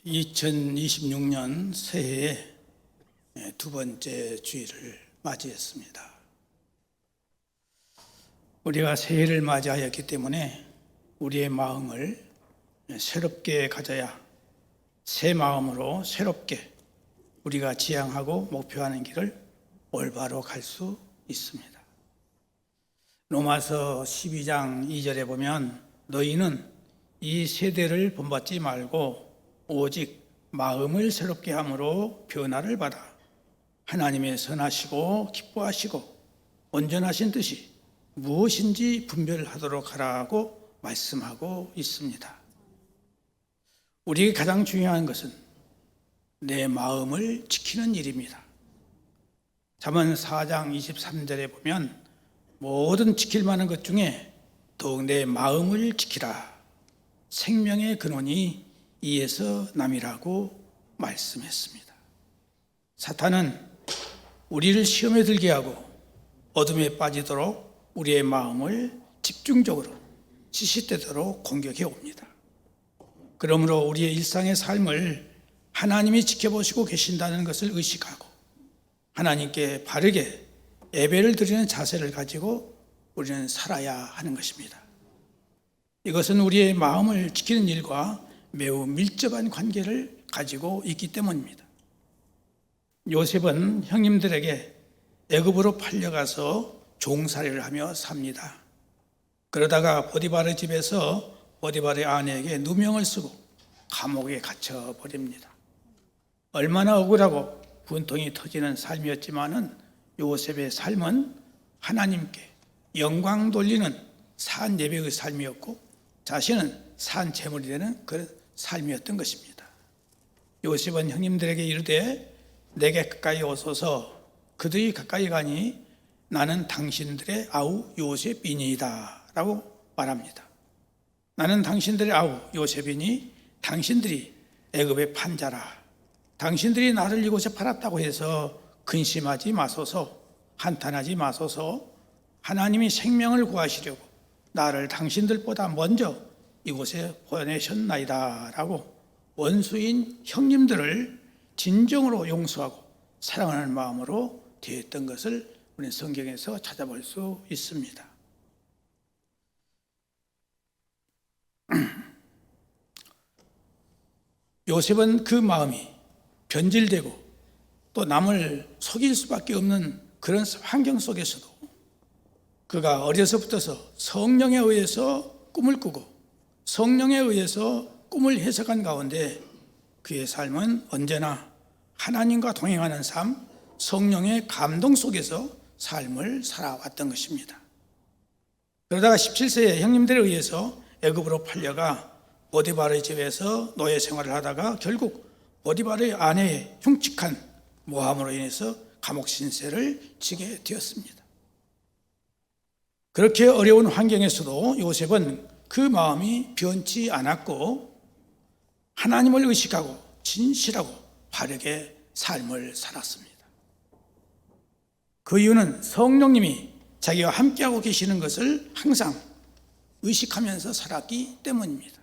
2026년 새해의 두 번째 주일을 맞이했습니다. 우리가 새해를 맞이하였기 때문에 우리의 마음을 새롭게 가져야 새 마음으로 새롭게 우리가 지향하고 목표하는 길을 올바로 갈 수 있습니다. 로마서 12장 2절에 보면 너희는 이 세대를 본받지 말고 오직 마음을 새롭게 함으로 변화를 받아 하나님의 선하시고 기뻐하시고 온전하신 뜻이 무엇인지 분별하도록 하라고 말씀하고 있습니다. 우리에게 가장 중요한 것은 내 마음을 지키는 일입니다. 잠언 4장 23절에 보면 모든 지킬 만한 것 중에 더욱 내 마음을 지키라. 생명의 근원이 이에서 남이라고 말씀했습니다. 사탄은 우리를 시험에 들게 하고 어둠에 빠지도록 우리의 마음을 집중적으로 시시때때로 공격해 옵니다. 그러므로 우리의 일상의 삶을 하나님이 지켜보시고 계신다는 것을 의식하고 하나님께 바르게 예배를 드리는 자세를 가지고 우리는 살아야 하는 것입니다. 이것은 우리의 마음을 지키는 일과 매우 밀접한 관계를 가지고 있기 때문입니다. 요셉은 형님들에게 애굽으로 팔려가서 종살이를 하며 삽니다. 그러다가 보디발의 집에서 보디발의 아내에게 누명을 쓰고 감옥에 갇혀 버립니다. 얼마나 억울하고 분통이 터지는 삶이었지만은 요셉의 삶은 하나님께 영광 돌리는 산 예배의 삶이었고 자신은 산 제물이 되는 그런 삶이었던 것입니다. 요셉은 형님들에게 이르되 내게 가까이 오소서. 그들이 가까이 가니 나는 당신들의 아우 요셉이니이다 라고 말합니다. 나는 당신들의 아우 요셉이니 당신들이 애굽의 판자라. 당신들이 나를 이곳에 팔았다고 해서 근심하지 마소서. 한탄하지 마소서. 하나님이 생명을 구하시려고 나를 당신들보다 먼저 이곳에 보내셨나이다 라고 원수인 형님들을 진정으로 용서하고 사랑하는 마음으로 대했던 것을 우리는 성경에서 찾아볼 수 있습니다. 요셉은 그 마음이 변질되고 또 남을 속일 수밖에 없는 그런 환경 속에서도 그가 어려서부터서 성령에 의해서 꿈을 꾸고 성령에 의해서 꿈을 해석한 가운데 그의 삶은 언제나 하나님과 동행하는 삶, 성령의 감동 속에서 삶을 살아왔던 것입니다. 그러다가 17세에 형님들에 의해서 애굽으로 팔려가 보디발의 집에서 노예 생활을 하다가 결국 보디발의 아내의 흉측한 모함으로 인해서 감옥 신세를 지게 되었습니다. 그렇게 어려운 환경에서도 요셉은 그 마음이 변치 않았고 하나님을 의식하고 진실하고 바르게 삶을 살았습니다. 그 이유는 성령님이 자기와 함께하고 계시는 것을 항상 의식하면서 살았기 때문입니다.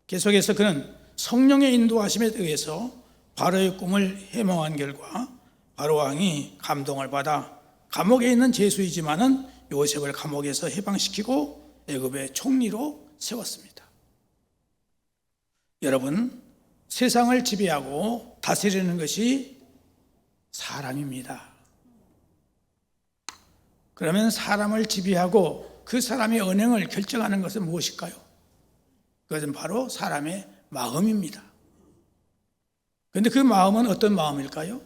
계속해서 그는 성령의 인도하심에 의해서 바로의 꿈을 해몽한 결과 바로 왕이 감동을 받아 감옥에 있는 죄수이지만은 요셉을 감옥에서 해방시키고 애굽의 총리로 세웠습니다. 여러분, 세상을 지배하고 다스리는 것이 사람입니다. 그러면 사람을 지배하고 그 사람의 언행을 결정하는 것은 무엇일까요? 그것은 바로 사람의 마음입니다. 그런데 그 마음은 어떤 마음일까요?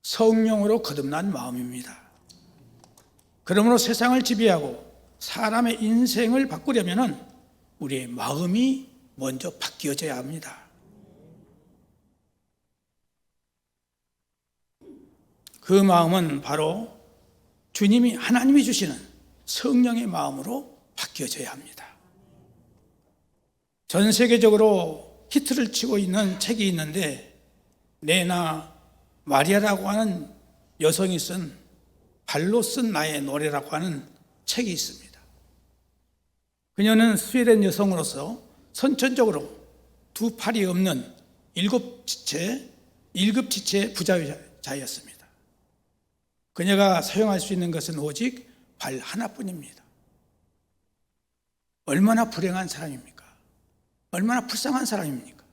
성령으로 거듭난 마음입니다. 그러므로 세상을 지배하고 사람의 인생을 바꾸려면 우리의 마음이 먼저 바뀌어져야 합니다. 그 마음은 바로 주님이 하나님이 주시는 성령의 마음으로 바뀌어져야 합니다. 전 세계적으로 히트를 치고 있는 책이 있는데 네나 마리아라고 하는 여성이 쓴 발로 쓴 나의 노래라고 하는 책이 있습니다. 그녀는 스웨덴 여성으로서 선천적으로 두 팔이 없는 일급지체 부자였습니다. 그녀가 사용할 수 있는 것은 오직 발 하나뿐입니다. 얼마나 불행한 사람입니까? 얼마나 불쌍한 사람입니까?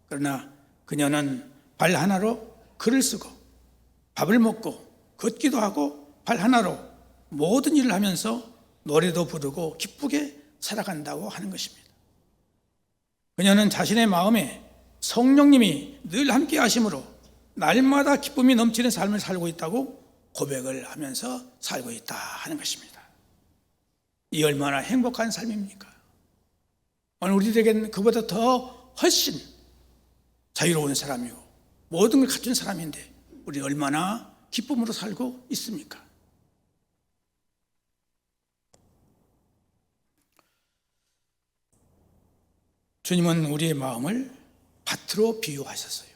그러나 그녀는 발 하나로 글을 쓰고 밥을 먹고 걷기도 하고 발 하나로 모든 일을 하면서 노래도 부르고 기쁘게 살아간다고 하는 것입니다. 그녀는 자신의 마음에 성령님이 늘 함께 하심으로 날마다 기쁨이 넘치는 삶을 살고 있다고 고백을 하면서 살고 있다 하는 것입니다. 이 얼마나 행복한 삶입니까? 오늘 우리에게는 그보다 더 훨씬 자유로운 사람이고 모든 걸 갖춘 사람인데 우리 얼마나 기쁨으로 살고 있습니까? 주님은 우리의 마음을 밭으로 비유하셨어요.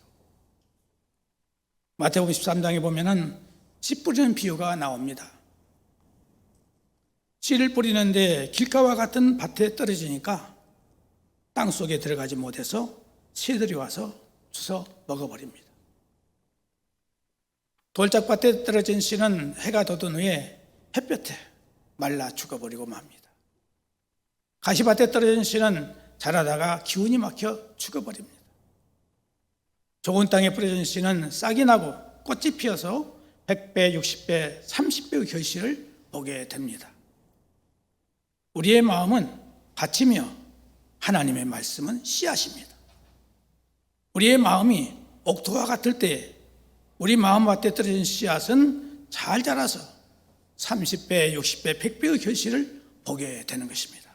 마태복음 13장에 보면은 씨 뿌리는 비유가 나옵니다. 씨를 뿌리는데 길가와 같은 밭에 떨어지니까 땅 속에 들어가지 못해서 새들이 와서 주워 먹어버립니다. 돌짝밭에 떨어진 씨는 해가 돋은 후에 햇볕에 말라 죽어버리고 맙니다. 가시밭에 떨어진 씨는 자라다가 기운이 막혀 죽어버립니다. 좋은 땅에 뿌려진 씨는 싹이 나고 꽃이 피어서 100배, 60배, 30배의 결실을 보게 됩니다. 우리의 마음은 밭이며 하나님의 말씀은 씨앗입니다. 우리의 마음이 옥토와 같을 때 우리 마음밭에 떨어진 씨앗은 잘 자라서 30배, 60배, 100배의 결실을 보게 되는 것입니다.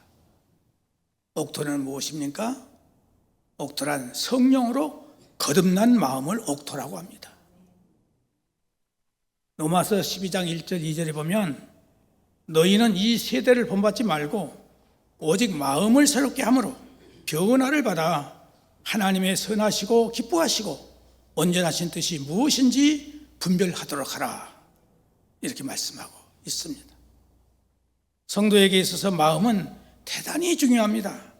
옥토는 무엇입니까? 옥토란 성령으로 거듭난 마음을 옥토라고 합니다. 로마서 12장 1절 2절에 보면 너희는 이 세대를 본받지 말고 오직 마음을 새롭게 함으로 변화를 받아 하나님의 선하시고 기뻐하시고 온전하신 뜻이 무엇인지 분별하도록 하라, 이렇게 말씀하고 있습니다. 성도에게 있어서 마음은 대단히 중요합니다.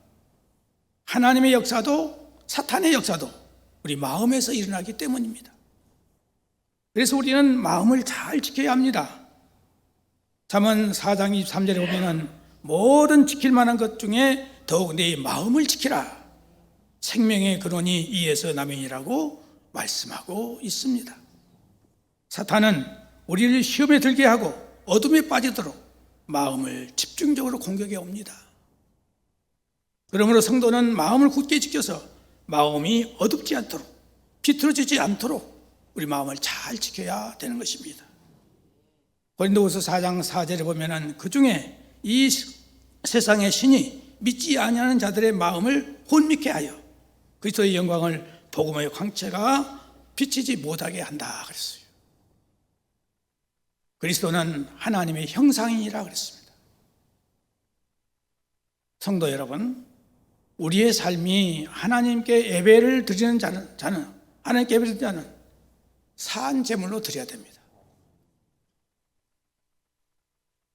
하나님의 역사도 사탄의 역사도 우리 마음에서 일어나기 때문입니다. 그래서 우리는 마음을 잘 지켜야 합니다. 잠언 4장 23절에 보면 모든 지킬 만한 것 중에 더욱 내 마음을 지키라, 생명의 근원이 이에서 나면이라고 말씀하고 있습니다. 사탄은 우리를 시험에 들게 하고 어둠에 빠지도록 마음을 집중적으로 공격해 옵니다. 그러므로 성도는 마음을 굳게 지켜서 마음이 어둡지 않도록, 비틀어지지 않도록 우리 마음을 잘 지켜야 되는 것입니다. 고린도후서 4장 4절에 보면은 그 중에 이 세상의 신이 믿지 아니하는 자들의 마음을 혼미케 하여 그리스도의 영광을 복음의 광채가 비치지 못하게 한다 그랬어요. 그리스도는 하나님의 형상이라 그랬습니다. 성도 여러분, 우리의 삶이 하나님께 예배를 드리는 자는 하나님께 예배를 드리는 자는 산 제물로 드려야 됩니다.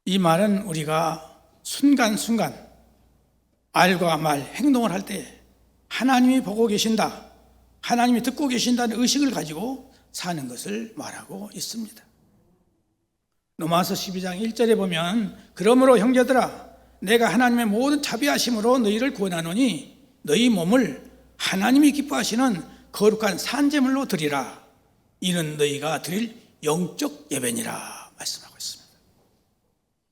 이 말은 우리가 순간순간 알과 말, 행동을 할 때 하나님이 보고 계신다, 하나님이 듣고 계신다는 의식을 가지고 사는 것을 말하고 있습니다. 로마서 12장 1절에 보면 그러므로 형제들아 내가 하나님의 모든 자비하심으로 너희를 구원하노니 너희 몸을 하나님이 기뻐하시는 거룩한 산제물로 드리라, 이는 너희가 드릴 영적 예배니라 말씀하고 있습니다.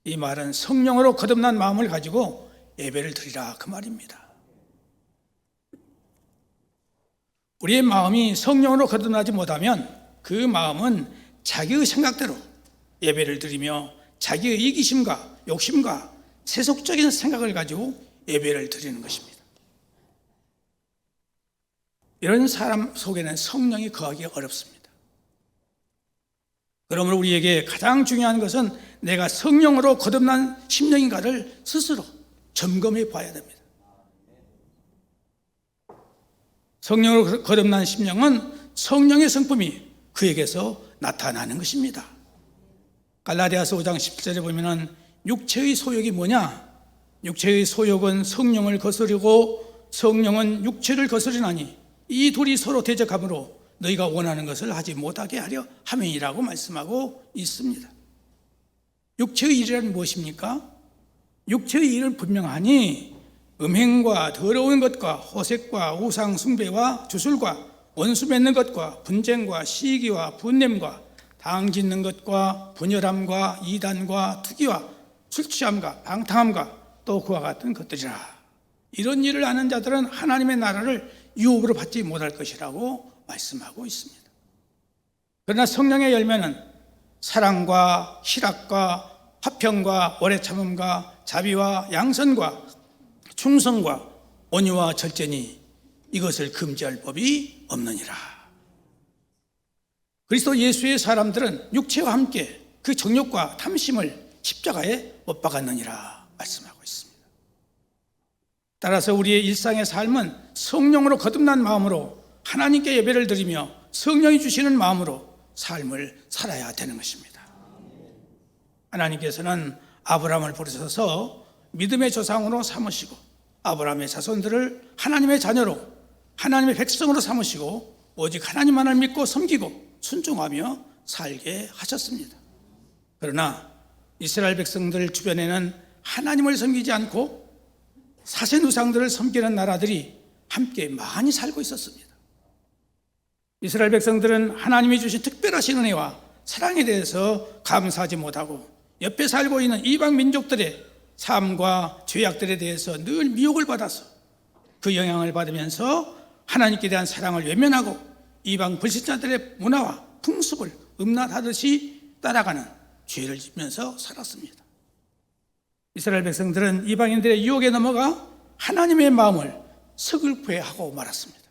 이 말은 성령으로 거듭난 마음을 가지고 예배를 드리라 그 말입니다. 우리의 마음이 성령으로 거듭나지 못하면 그 마음은 자기의 생각대로 예배를 드리며 자기의 이기심과 욕심과 세속적인 생각을 가지고 예배를 드리는 것입니다. 이런 사람 속에는 성령이 거하기 어렵습니다. 그러므로 우리에게 가장 중요한 것은 내가 성령으로 거듭난 심령인가를 스스로 점검해 봐야 됩니다. 성령으로 거듭난 심령은 성령의 성품이 그에게서 나타나는 것입니다. 갈라디아서 5장 17절에 보면 육체의 소욕이 뭐냐? 육체의 소욕은 성령을 거스르고 성령은 육체를 거스르나니 이 둘이 서로 대적함으로 너희가 원하는 것을 하지 못하게 하려 함이라고 말씀하고 있습니다. 육체의 일이란 무엇입니까? 육체의 일은 분명하니 음행과 더러운 것과 호색과 우상 숭배와 주술과 원수 맺는 것과 분쟁과 시기와 분냄과 당 짓는 것과 분열함과 이단과 투기와 술 취함과 방탕함과 또 그와 같은 것들이라. 이런 일을 아는 자들은 하나님의 나라를 유업으로 받지 못할 것이라고 말씀하고 있습니다. 그러나 성령의 열매는 사랑과 희락과 화평과 오래 참음과 자비와 양선과 충성과 온유와 절제니 이것을 금지할 법이 없느니라. 그리스도 예수의 사람들은 육체와 함께 그 정욕과 탐심을 십자가에 못 박았느니라 말씀하고 있습니다. 따라서 우리의 일상의 삶은 성령으로 거듭난 마음으로 하나님께 예배를 드리며 성령이 주시는 마음으로 삶을 살아야 되는 것입니다. 하나님께서는 아브라함을 부르셔서 믿음의 조상으로 삼으시고 아브라함의 자손들을 하나님의 자녀로 하나님의 백성으로 삼으시고 오직 하나님만을 믿고 섬기고 순종하며 살게 하셨습니다. 그러나 이스라엘 백성들 주변에는 하나님을 섬기지 않고 사신 우상들을 섬기는 나라들이 함께 많이 살고 있었습니다. 이스라엘 백성들은 하나님이 주신 특별하신 은혜와 사랑에 대해서 감사하지 못하고 옆에 살고 있는 이방 민족들의 삶과 죄악들에 대해서 늘 미혹을 받아서 그 영향을 받으면서 하나님께 대한 사랑을 외면하고 이방 불신자들의 문화와 풍습을 음란하듯이 따라가는 죄를 지면서 살았습니다. 이스라엘 백성들은 이방인들의 유혹에 넘어가 하나님의 마음을 서글프게 하고 말았습니다.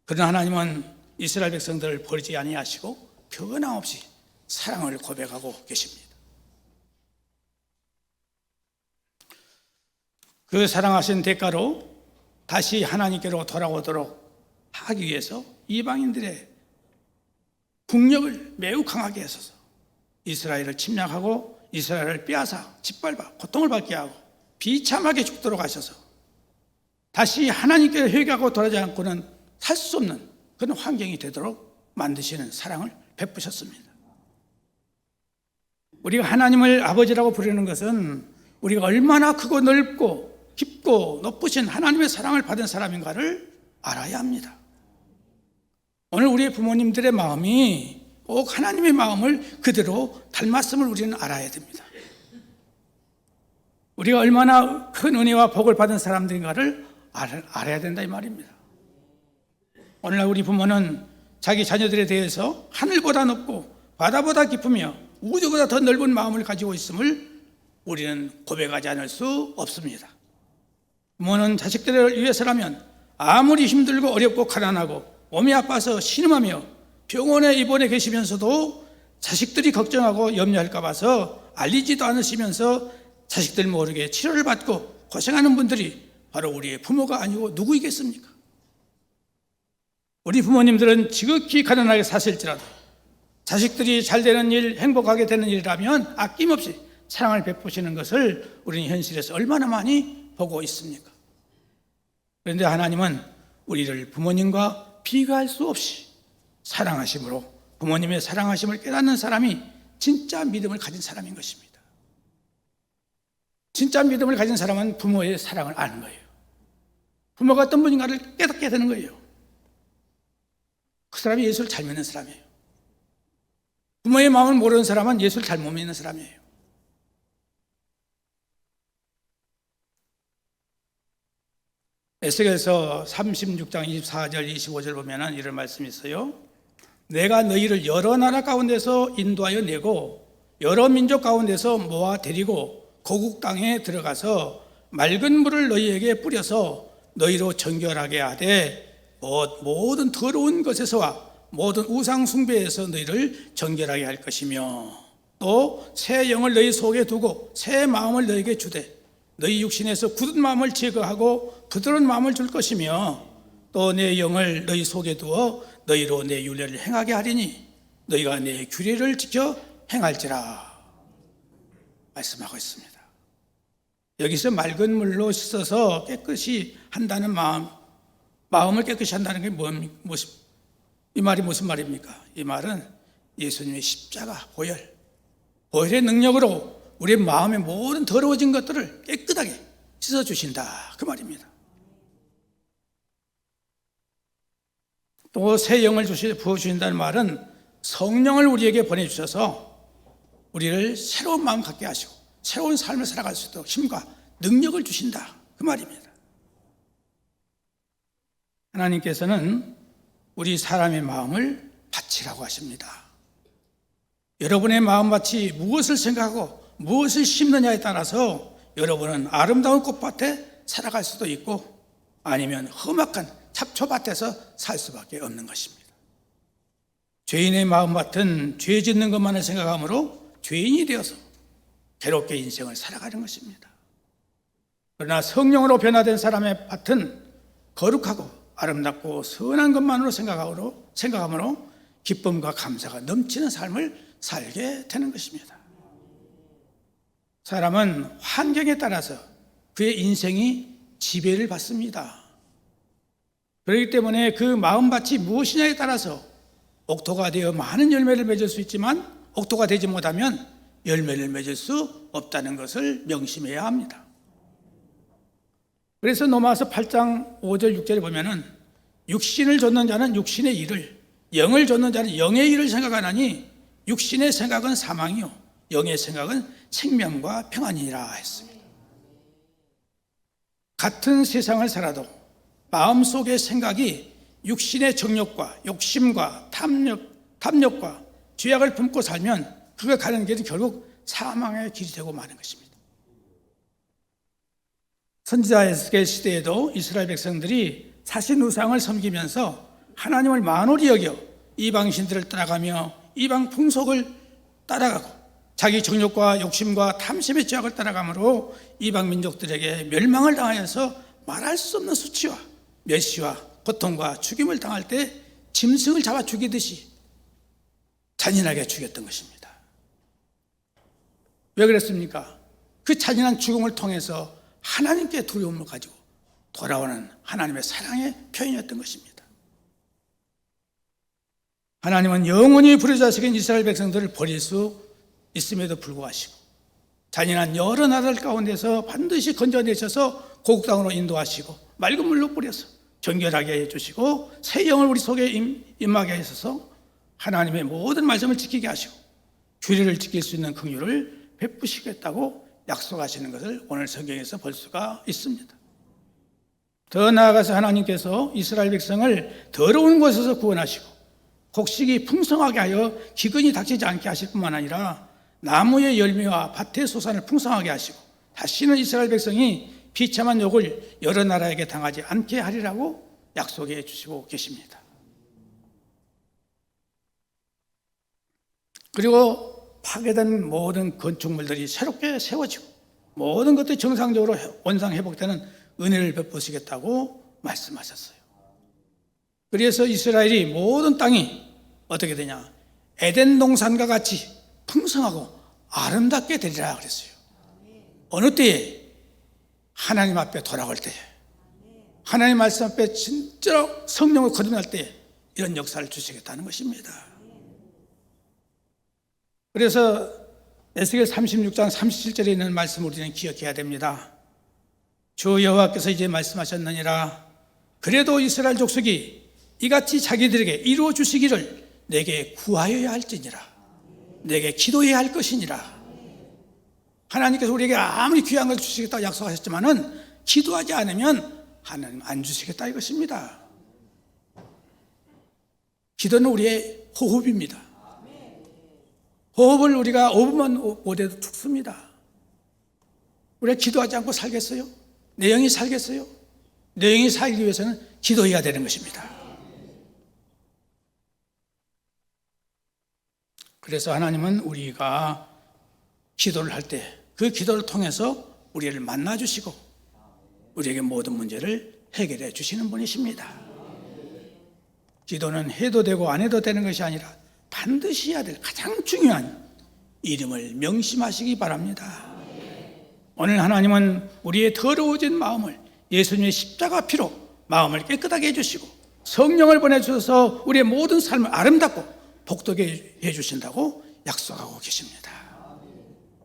그러나 하나님은 이스라엘 백성들을 버리지 아니하시고 변함없이 사랑을 고백하고 계십니다. 그 사랑하신 대가로 다시 하나님께로 돌아오도록 하기 위해서 이방인들의 국력을 매우 강하게 하셔서 이스라엘을 침략하고 이스라엘을 빼앗아 짓밟아 고통을 받게 하고 비참하게 죽도록 하셔서 다시 하나님께 회개하고 돌아오지 않고는 살 수 없는 그런 환경이 되도록 만드시는 사랑을 베푸셨습니다. 우리가 하나님을 아버지라고 부르는 것은 우리가 얼마나 크고 넓고 깊고 높으신 하나님의 사랑을 받은 사람인가를 알아야 합니다. 오늘 우리의 부모님들의 마음이 꼭 하나님의 마음을 그대로 닮았음을 우리는 알아야 됩니다. 우리가 얼마나 큰 은혜와 복을 받은 사람들인가를 알아야 된다 이 말입니다. 오늘날 우리 부모는 자기 자녀들에 대해서 하늘보다 높고 바다보다 깊으며 우주보다 더 넓은 마음을 가지고 있음을 우리는 고백하지 않을 수 없습니다. 부모는 자식들을 위해서라면 아무리 힘들고 어렵고 가난하고 몸이 아파서 신음하며 병원에 입원해 계시면서도 자식들이 걱정하고 염려할까 봐서 알리지도 않으시면서 자식들 모르게 치료를 받고 고생하는 분들이 바로 우리의 부모가 아니고 누구이겠습니까? 우리 부모님들은 지극히 가난하게 사실지라도 자식들이 잘 되는 일, 행복하게 되는 일이라면 아낌없이 사랑을 베푸시는 것을 우리는 현실에서 얼마나 많이 보고 있습니까? 그런데 하나님은 우리를 부모님과 비교할 수 없이 사랑하심으로 부모님의 사랑하심을 깨닫는 사람이 진짜 믿음을 가진 사람인 것입니다. 진짜 믿음을 가진 사람은 부모의 사랑을 아는 거예요. 부모가 어떤 분인가를 깨닫게 되는 거예요. 그 사람이 예수를 잘 믿는 사람이에요. 부모의 마음을 모르는 사람은 예수를 잘못 믿는 사람이에요. 에스겔서 36장 24절 25절 보면 이런 말씀이 있어요. 내가 너희를 여러 나라 가운데서 인도하여 내고 여러 민족 가운데서 모아 데리고 고국 땅에 들어가서 맑은 물을 너희에게 뿌려서 너희로 정결하게 하되 모든 더러운 것에서와 모든 우상 숭배에서 너희를 정결하게 할 것이며 또 새 영을 너희 속에 두고 새 마음을 너희에게 주되 너희 육신에서 굳은 마음을 제거하고 부드러운 마음을 줄 것이며 또 내 영을 너희 속에 두어 너희로 내 율례를 행하게 하리니 너희가 내 규례를 지켜 행할지라 말씀하고 있습니다. 여기서 맑은 물로 씻어서 깨끗이 한다는 마음을 깨끗이 한다는 게 이 말이 무슨 말입니까? 이 말은 예수님의 십자가, 보혈의 능력으로 우리의 마음의 모든 더러워진 것들을 깨끗하게 씻어주신다, 그 말입니다. 또 새 영을 부어주신다는 말은 성령을 우리에게 보내주셔서 우리를 새로운 마음 갖게 하시고 새로운 삶을 살아갈 수 있도록 힘과 능력을 주신다, 그 말입니다. 하나님께서는 우리 사람의 마음을 밭이라고 하십니다. 여러분의 마음밭이 무엇을 생각하고 무엇을 심느냐에 따라서 여러분은 아름다운 꽃밭에 살아갈 수도 있고 아니면 험악한 잡초밭에서 살 수밖에 없는 것입니다. 죄인의 마음밭은 죄 짓는 것만을 생각하므로 죄인이 되어서 괴롭게 인생을 살아가는 것입니다. 그러나 성령으로 변화된 사람의 밭은 거룩하고 아름답고 선한 것만으로 생각하므로 기쁨과 감사가 넘치는 삶을 살게 되는 것입니다. 사람은 환경에 따라서 그의 인생이 지배를 받습니다. 그렇기 때문에 그 마음밭이 무엇이냐에 따라서 옥토가 되어 많은 열매를 맺을 수 있지만 옥토가 되지 못하면 열매를 맺을 수 없다는 것을 명심해야 합니다. 그래서 로마서 8장 5절 6절에 보면은 육신을 좇는 자는 육신의 일을, 영을 좇는 자는 영의 일을 생각하나니 육신의 생각은 사망이요 영의 생각은 생명과 평안이라 했습니다. 같은 세상을 살아도 마음속의 생각이 육신의 정욕과 욕심과 탐욕과 죄악을 품고 살면 그가 가는 길은 결국 사망의 길이 되고 마는 것입니다. 선지자 에스겔 시대에도 이스라엘 백성들이 자신 우상을 섬기면서 하나님을 만홀히 여겨 이방신들을 따라가며 이방 풍속을 따라가고 자기 정욕과 욕심과 탐심의 죄악을 따라가므로 이방 민족들에게 멸망을 당하여서 말할 수 없는 수치와 멸시와 고통과 죽임을 당할 때 짐승을 잡아 죽이듯이 잔인하게 죽였던 것입니다. 왜 그랬습니까? 그 잔인한 죽음을 통해서 하나님께 두려움을 가지고 돌아오는 하나님의 사랑의 표현이었던 것입니다. 하나님은 영원히 부르짖으신 이스라엘 백성들을 버릴 수 있음에도 불구하시고 잔인한 여러 나라들 가운데서 반드시 건져내셔서 고국 땅으로 인도하시고 맑은 물로 뿌려서 정결하게 해주시고 새 영을 우리 속에 임하게 하셔서 하나님의 모든 말씀을 지키게 하시고 규례를 지킬 수 있는 긍휼을 베푸시겠다고 약속하시는 것을 오늘 성경에서 볼 수가 있습니다. 더 나아가서 하나님께서 이스라엘 백성을 더러운 곳에서 구원하시고 곡식이 풍성하게 하여 기근이 닥치지 않게 하실 뿐만 아니라 나무의 열매와 밭의 소산을 풍성하게 하시고 다시는 이스라엘 백성이 비참한 욕을 여러 나라에게 당하지 않게 하리라고 약속해 주시고 계십니다. 그리고 파괴된 모든 건축물들이 새롭게 세워지고 모든 것들이 정상적으로 원상회복되는 은혜를 베푸시겠다고 말씀하셨어요. 그래서 이스라엘이 모든 땅이 어떻게 되냐? 에덴 동산과 같이 풍성하고 아름답게 되리라 그랬어요. 어느 때에? 하나님 앞에 돌아올 때에, 하나님 말씀 앞에 진짜로 성령을 거듭날 때에 이런 역사를 주시겠다는 것입니다. 그래서 에스겔 36장 37절에 있는 말씀을 우리는 기억해야 됩니다. 주 여호와께서 이제 말씀하셨느니라. 그래도 이스라엘 족속이 이같이 자기들에게 이루어 주시기를 내게 구하여야 할지니라. 내게 기도해야 할 것이니라. 하나님께서 우리에게 아무리 귀한 걸 주시겠다고 약속하셨지만은 기도하지 않으면 하나님 안 주시겠다 이것입니다. 기도는 우리의 호흡입니다. 호흡을 우리가 5분만 못해도 죽습니다. 우리가 기도하지 않고 살겠어요? 내 영이 살겠어요? 내 영이 살기 위해서는 기도해야 되는 것입니다. 그래서 하나님은 우리가 기도를 할 때 그 기도를 통해서 우리를 만나주시고 우리에게 모든 문제를 해결해 주시는 분이십니다. 기도는 해도 되고 안 해도 되는 것이 아니라 반드시 해야 될 가장 중요한 이름을 명심하시기 바랍니다. 오늘 하나님은 우리의 더러워진 마음을 예수님의 십자가 피로 마음을 깨끗하게 해주시고 성령을 보내주셔서 우리의 모든 삶을 아름답고 복되게 해주신다고 약속하고 계십니다.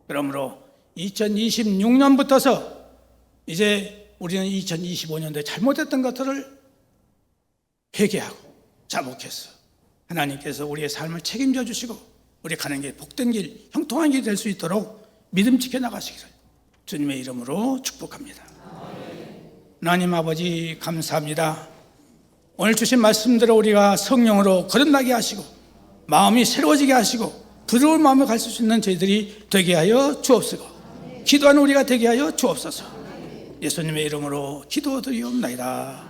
그러므로 2026년부터서 이제 우리는 2025년도에 잘못했던 것들을 회개하고 자복해서 하나님께서 우리의 삶을 책임져 주시고 우리 가는 길 복된 길, 형통한 길이 될 수 있도록 믿음지켜 나가시기를 주님의 이름으로 축복합니다. 하나님 아버지 감사합니다. 오늘 주신 말씀대로 우리가 성령으로 거듭나게 하시고 마음이 새로워지게 하시고 부드러운 마음을 가질 수 있는 저희들이 되게 하여 주옵시고 기도하는 우리가 되게 하여 주옵소서. 예수님의 이름으로 기도드리옵나이다.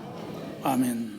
아멘.